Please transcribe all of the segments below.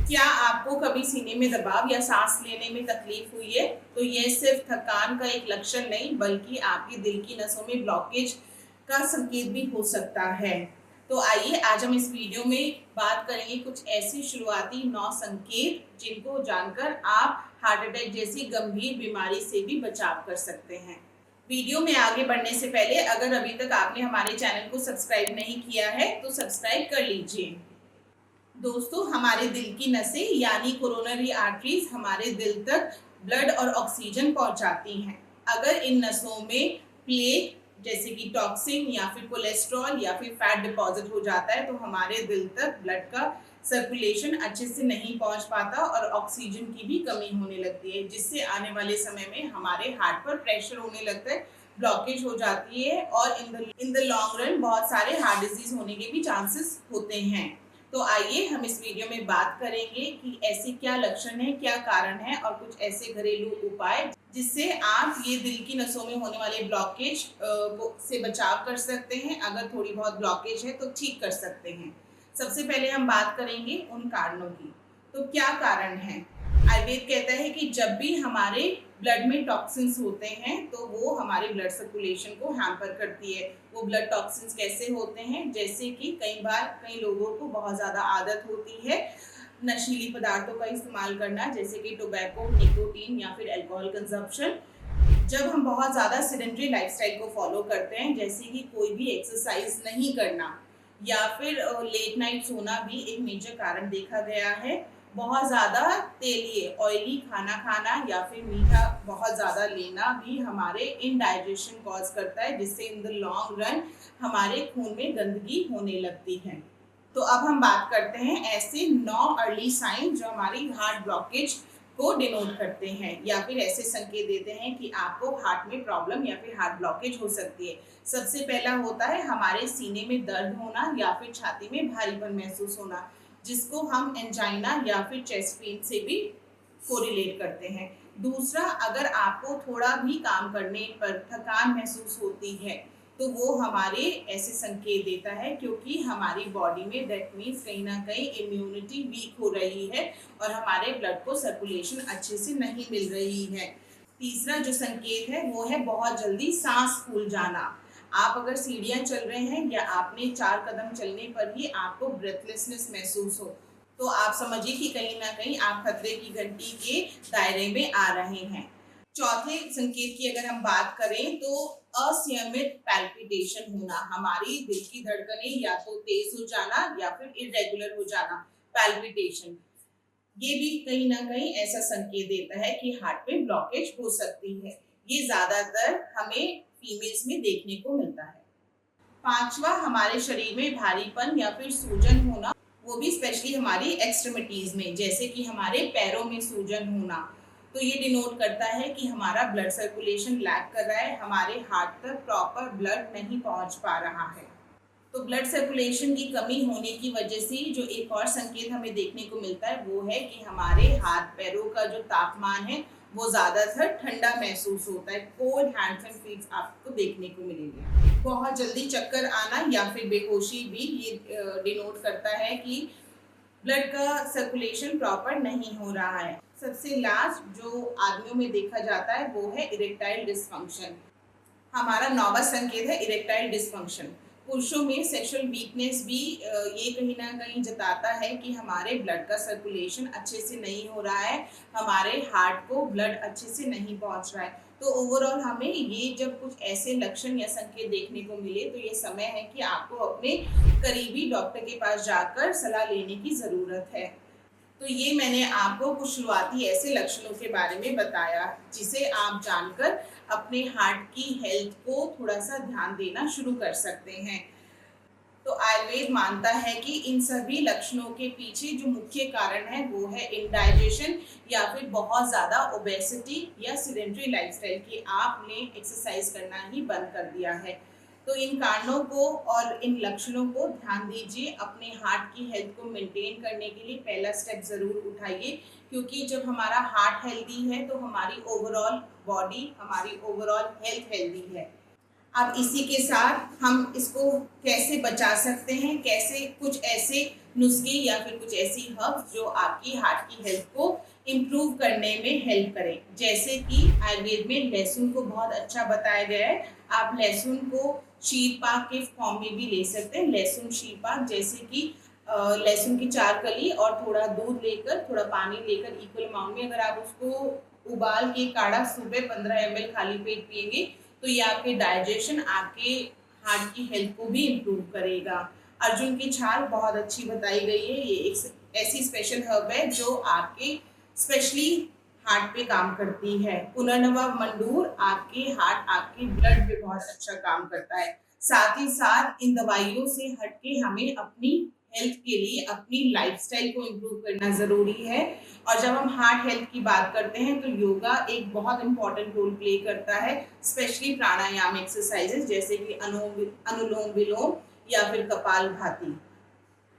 क्या आपको कभी सीने में दबाव या सांस लेने में तकलीफ हुई है? तो यह सिर्फ थकान का एक लक्षण नहीं बल्कि आपके दिल की नसों में ब्लॉकेज का संकेत भी हो सकता है। तो आइए आज हम इस वीडियो में बात करेंगे कुछ ऐसी शुरुआती 9 संकेत जिनको जानकर आप हार्ट अटैक जैसी गंभीर बीमारी से भी बचाव कर सकते हैं। वीडियो में आगे बढ़ने से पहले अगर अभी तक आपने हमारे चैनल को सब्सक्राइब नहीं किया है तो सब्सक्राइब कर लीजिए। दोस्तों, हमारे दिल की नसें यानी कोरोनरी आर्टरीज हमारे दिल तक ब्लड और ऑक्सीजन पहुंचाती हैं। अगर इन नसों में प्लेक जैसे कि टॉक्सिन या फिर कोलेस्ट्रॉल या फिर फैट डिपॉजिट हो जाता है तो हमारे दिल तक ब्लड का सर्कुलेशन अच्छे से नहीं पहुंच पाता और ऑक्सीजन की भी कमी होने लगती है, जिससे आने वाले समय में हमारे हार्ट पर प्रेशर होने लगता है, ब्लॉकेज हो जाती है और इन द लॉन्ग रन बहुत सारे हार्ट डिजीज होने के भी चांसेस होते हैं। तो आइए हम इस वीडियो में बात करेंगे कि ऐसे क्या लक्षण है, क्या कारण है और कुछ ऐसे घरेलू उपाय जिससे आप ये दिल की नसों में होने वाले ब्लॉकेज से बचाव कर सकते हैं। अगर थोड़ी बहुत ब्लॉकेज है तो ठीक कर सकते हैं। सबसे पहले हम बात करेंगे उन कारणों की। तो क्या कारण है? आयुर्वेद कहता है कि जब भी हमारे ब्लड में टॉक्सिन्स होते हैं तो वो हमारे ब्लड सर्कुलेशन को हैम्पर करती है। वो ब्लड टॉक्सिन्स कैसे होते हैं? जैसे कि कई बार कई लोगों को बहुत ज़्यादा आदत होती है नशीली पदार्थों का इस्तेमाल करना, जैसे कि टोबैको, निकोटीन या फिर अल्कोहल कंजप्शन। जब हम बहुत ज़्यादा सेडेंटरी लाइफस्टाइल को फॉलो करते हैं, जैसे कि कोई भी एक्सरसाइज नहीं करना या फिर लेट नाइट सोना भी एक मेजर कारण देखा गया है। बहुत ज़्यादा तेलीय ऑयली खाना खाना या फिर मीठा बहुत ज़्यादा लेना भी हमारे इनडाइजेशन कॉज करता है, जिससे इन द लॉन्ग रन हमारे खून में गंदगी होने लगती है। तो अब हम बात करते हैं ऐसे 9 अर्ली साइन जो हमारी हार्ट ब्लॉकेज को डिनोट करते हैं या फिर ऐसे संकेत देते हैं कि आपको हार्ट में प्रॉब्लम या फिर हार्ट ब्लॉकेज हो सकती है। सबसे पहला होता है हमारे सीने में दर्द होना या फिर छाती में भारीपन महसूस होना, जिसको हम एंजाइना या फिर चेस्ट पेन से भी कोरिलेट करते हैं। दूसरा, अगर आपको थोड़ा भी काम करने पर थकान महसूस होती है तो वो हमारे ऐसे संकेत देता है क्योंकि हमारी बॉडी में दैट मीन्स कहीं ना कहीं इम्यूनिटी वीक हो रही है और हमारे ब्लड को सर्कुलेशन अच्छे से नहीं मिल रही है। तीसरा जो संकेत है वो है बहुत जल्दी सांस फूल जाना। आप अगर सीढ़ियां चल रहे हैं या आपने 4 कदम चलने पर ही आपको ब्रेथलेसनेस महसूस हो तो आप समझिए कि कहीं ना कहीं आप खतरे की घंटी के दायरे में आ रहे हैं। चौथे संकेत की अगर हम बात करें तो असंयमित पैल्पिटेशन होना, हमारी दिल की धड़कनें या तो तेज हो जाना या फिर इरेगुलर हो जाना, पैल्पिटेशन। ये भी कहीं ना कहीं ऐसा संकेत देता है कि हार्ट में ब्लॉकेज हो सकती है। ये ज्यादातर हमें फीमेल्स में देखने को मिलता है। पांचवा, हमारे शरीर में भारीपन या फिर सूजन होना, वो भी स्पेशली हमारी एक्सट्रीमिटीज में, जैसे कि हमारे पैरों में सूजन होना। तो ये डिनोट करता है कि हमारा ब्लड सर्कुलेशन लैग कर रहा है, हमारे हार्ट तक प्रॉपर ब्लड नहीं पहुंच पा रहा है। तो ब्लड सर्कुलेशन की कमी होने की वजह से जो एक और संकेत हमें देखने को मिलता है वो है कि हमारे हाथ पैरों का जो तापमान है वो ज्यादातर ठंडा महसूस होता है। कोल्ड हैंड्स एंड फीट आपको देखने को मिलेंगे। बहुत जल्दी चक्कर आना या फिर बेहोशी भी ये डिनोट करता है कि ब्लड का सर्कुलेशन प्रॉपर नहीं हो रहा है। सबसे लास्ट जो आदमियों में देखा जाता है वो है इरेक्टाइल डिसफंक्शन। हमारा नौवां संकेत है इरेक्टाइल डिसफंक्शन। पुरुषों में सेक्सुअल वीकनेस भी ये कहीं ना कहीं जताता है कि हमारे ब्लड का सर्कुलेशन अच्छे से नहीं हो रहा है, हमारे हार्ट को ब्लड अच्छे से नहीं पहुंच रहा है। तो ओवरऑल हमें ये जब कुछ ऐसे लक्षण या संकेत देखने को मिले तो ये समय है कि आपको अपने करीबी डॉक्टर के पास जाकर सलाह लेने की ज़रूरत है। तो ये मैंने आपको कुछ शुरुआती ऐसे लक्षणों के बारे में बताया जिसे आप जानकर अपने हार्ट की हेल्थ को थोड़ा सा ध्यान देना शुरू कर सकते हैं। तो आयुर्वेद मानता है कि इन सभी लक्षणों के पीछे जो मुख्य कारण है वो है इंडाइजेशन या फिर बहुत ज़्यादा ओबेसिटी या सीडेंटरी लाइफस्टाइल कि आपने एक्सरसाइज करना ही बंद कर दिया है। तो इन कारणों को और इन लक्षणों को ध्यान दीजिए। अपने हार्ट की हेल्थ को मेंटेन करने के लिए पहला स्टेप ज़रूर उठाइए, क्योंकि जब हमारा हार्ट हेल्दी है तो हमारी ओवरऑल बॉडी, हमारी ओवरऑल हेल्थ हेल्दी है। अब इसी के साथ हम इसको कैसे बचा सकते हैं, कैसे कुछ ऐसे नुस्खे या फिर कुछ ऐसी हर्ब्स जो आपकी हार्ट की हेल्थ को इम्प्रूव करने में हेल्प करें। जैसे कि आयुर्वेद में लहसुन को बहुत अच्छा बताया गया है। आप लहसुन को शीर पाक के फॉर्म में भी ले सकते हैं। लहसुन शीर पाक जैसे कि लहसुन की 4 कली और थोड़ा दूध लेकर, थोड़ा पानी लेकर इक्वल अमाउंट में अगर आप उसको उबाल के काढ़ा सुबह 15 ml खाली पेट पिएंगे तो ये आपके डाइजेशन, आपके हार्ट की हेल्थ को भी इम्प्रूव करेगा। अर्जुन की छाल बहुत अच्छी बताई गई है। ये एक ऐसी स्पेशल हर्ब है जो आपके स्पेशली हार्ट पे काम करती है। पुनर्नवा मंडूर आपके हार्ट, आपके ब्लड पे बहुत अच्छा काम करता है। साथ ही साथ इन दवाइयों से हटके हमें अपनी हेल्थ के लिए अपनी लाइफस्टाइल को इम्प्रूव करना ज़रूरी है। और जब हम हार्ट हेल्थ की बात करते हैं तो योगा एक बहुत इंपॉर्टेंट रोल प्ले करता है, स्पेशली प्राणायाम एक्सरसाइजेस जैसे कि अनुलोम विलोम या फिर कपालभाति।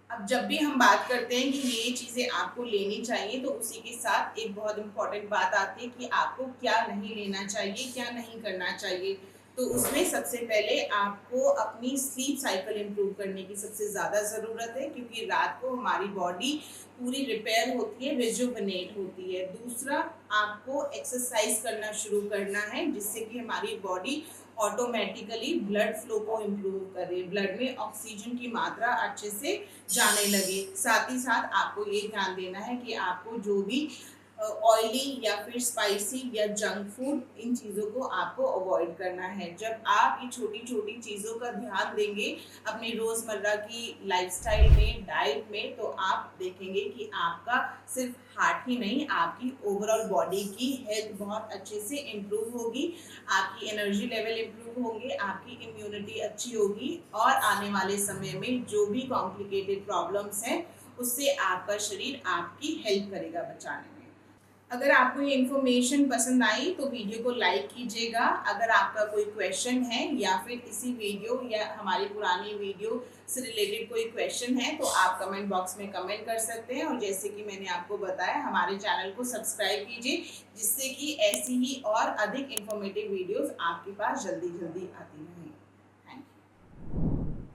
अब जब भी हम बात करते हैं कि ये चीज़ें आपको लेनी चाहिए तो उसी के साथ एक बहुत इम्पोर्टेंट बात आती है कि आपको क्या नहीं लेना चाहिए, क्या नहीं करना चाहिए। तो उसमें सबसे पहले आपको अपनी स्लीप साइकिल इम्प्रूव करने की सबसे ज़्यादा ज़रूरत है, क्योंकि रात को हमारी बॉडी पूरी रिपेयर होती है, रिजुवनेट होती है। दूसरा, आपको एक्सरसाइज करना शुरू करना है जिससे कि हमारी बॉडी ऑटोमेटिकली ब्लड फ्लो को इम्प्रूव करे, ब्लड में ऑक्सीजन की मात्रा अच्छे से जाने लगे। साथ ही साथ आपको ये ध्यान देना है कि आपको जो भी ऑयली या फिर स्पाइसी या जंक फूड, इन चीज़ों को आपको अवॉइड करना है। जब आप ये छोटी छोटी चीज़ों का ध्यान देंगे अपनी रोज़मर्रा की लाइफस्टाइल में, डाइट में, तो आप देखेंगे कि आपका सिर्फ हार्ट ही नहीं, आपकी ओवरऑल बॉडी की हेल्थ बहुत अच्छे से इम्प्रूव होगी, आपकी एनर्जी लेवल इम्प्रूव होंगे, आपकी इम्यूनिटी अच्छी होगी और आने वाले समय में जो भी कॉम्प्लिकेटेड प्रॉब्लम्स हैं उससे आपका शरीर आपकी हेल्प करेगा बचाने में। अगर आपको ये इन्फॉर्मेशन पसंद आई तो वीडियो को लाइक कीजिएगा। अगर आपका कोई क्वेश्चन है या फिर इसी वीडियो या हमारी पुरानी वीडियो से रिलेटेड कोई क्वेश्चन है तो आप कमेंट बॉक्स में कमेंट कर सकते हैं। और जैसे कि मैंने आपको बताया, हमारे चैनल को सब्सक्राइब कीजिए जिससे कि ऐसी ही और अधिक इन्फॉर्मेटिव वीडियोस आपके पास जल्दी जल्दी आती रहें। Thank you.